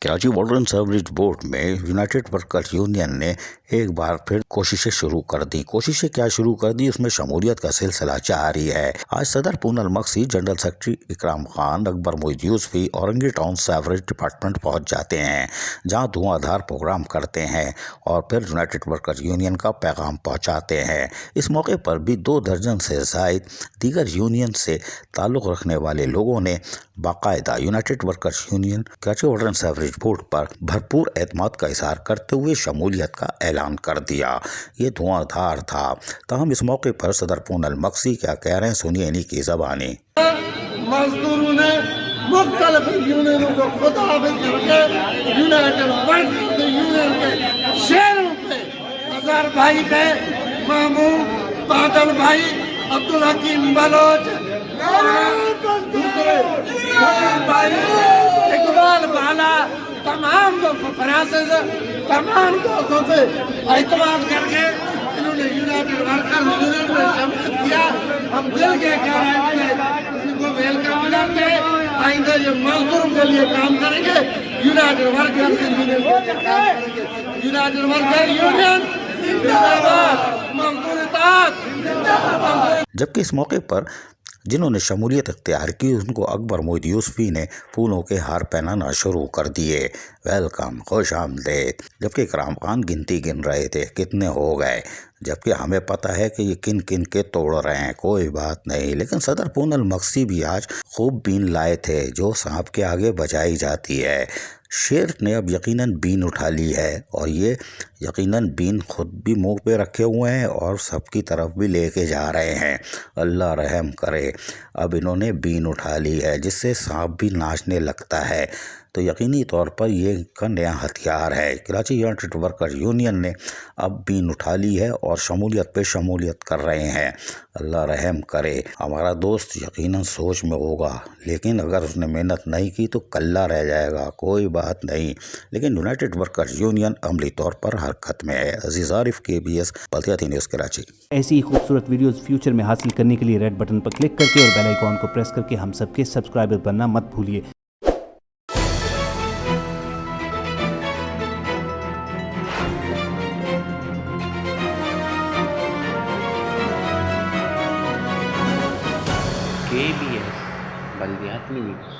Karachi water and sewerage board में United workers union ने एक बार फिर कोशिशें शुरू कर दी। कोशिशें क्या शुरू कर दी, उसमें शमूलियत का सिलसिला जारी है। आज सदर पूनम मक्सी, जनरल सेक्रेटरी इकराम Khan, Akbar Moinuddin Yusufi Orangi town sewerage department पहुंच जाते हैं, जहां धुआंधार प्रोग्राम करते हैं और फिर यूनाइटेड वर्कर्स यूनियन का पैगाम पहुंचाते हैं। इस मौके पर भी 2 दर्जन से जायद दीगर यूनियन से ताल्लुक़ रखने वाले लोगों ने बाकायदा United workers union Karachi water and sewerage board पर भरपूर एतमाद का इजहार करते हुए शमूलियत का ऐलान कर दिया। ये धुआंधार था। ताहम इस मौके पर सदर पूनम मक्सी क्या कह रहे हैं, सुनिए इन्हीं की ज़बानी। मजदूरों ने मुख्तलिफ यूनियनों को खुदाबिद करके यूनाइटेड वर्कर्स यूनियन के शेरों पे, अजहर भाई पे, महमूद बादल भाई, अब्दुल हकीम बलोच, दूसरे भाई इकबाल बाला, तमाम दोस्तों फ्रांसिस, तमाम दोस्तों से एतमाद करके इन्होंने यूनाइटेड वर्कर्स यूनियन में शमूलियत किया। हम दिल के गहराई से उनको वेलकम करते हैं। आइंदा ये मजदूरों के लिए काम करेंगे, यूनाइटेड वर्कर्स यूनियन के लिए काम करेंगे। यूनाइटेड वर्कर्स यूनियन जिंदाबाद, मजदूर इत्तेहाद जिंदाबाद। जबकि इस मौके पर जिन्होंने शमूलियत इख्तियार की, उनको अकबर मोइनुद्दीन यूसुफी ने फूलों के हार पहनाना शुरू कर दिए। वेलकम, खुश आमदेद। जबकि इकराम खान गिनती गिन रहे थे कितने हो गए, जबकि हमें पता है कि ये किन किन के तोड़ रहे हैं, कोई बात नहीं। लेकिन सदर पूनम मक्सी भी आज खूब बीन लाए थे, जो सांप के आगे बजाई जाती है। शेर ने अब यकीनन बीन उठा ली है और ये यकीनन बीन खुद भी मुंह पे रखे हुए हैं और सबकी तरफ भी लेके जा रहे हैं। अल्लाह रहम करे, अब इन्होंने बीन उठा ली है, जिससे सांप भी नाचने लगता है। तो यकीनी तौर पर ये इनका नया हथियार है। कराची यूनाइटेड वर्कर्स यूनियन ने अब बीन उठा ली है और शमूलियत पे शमूलियत कर रहे हैं। अल्लाह रहम करे। हमारा दोस्त यकीनन सोच में होगा, लेकिन अगर उसने मेहनत नहीं की तो कल्ला रह जाएगा, कोई बात नहीं। लेकिन यूनाइटेड वर्कर्स यूनियन अमली तौर पर हरकत में है। अजीज आरिफ, KBS बल्दियाती न्यूज़ कराची। ऐसी ही खूबसूरत वीडियोस फ्यूचर में हासिल करने के लिए रेड बटन पर क्लिक करके और बेल आइकॉन को प्रेस करके हम सबके सब्सक्राइबर बनना मत भूलिए। KBS बल्दियाती न्यूज़।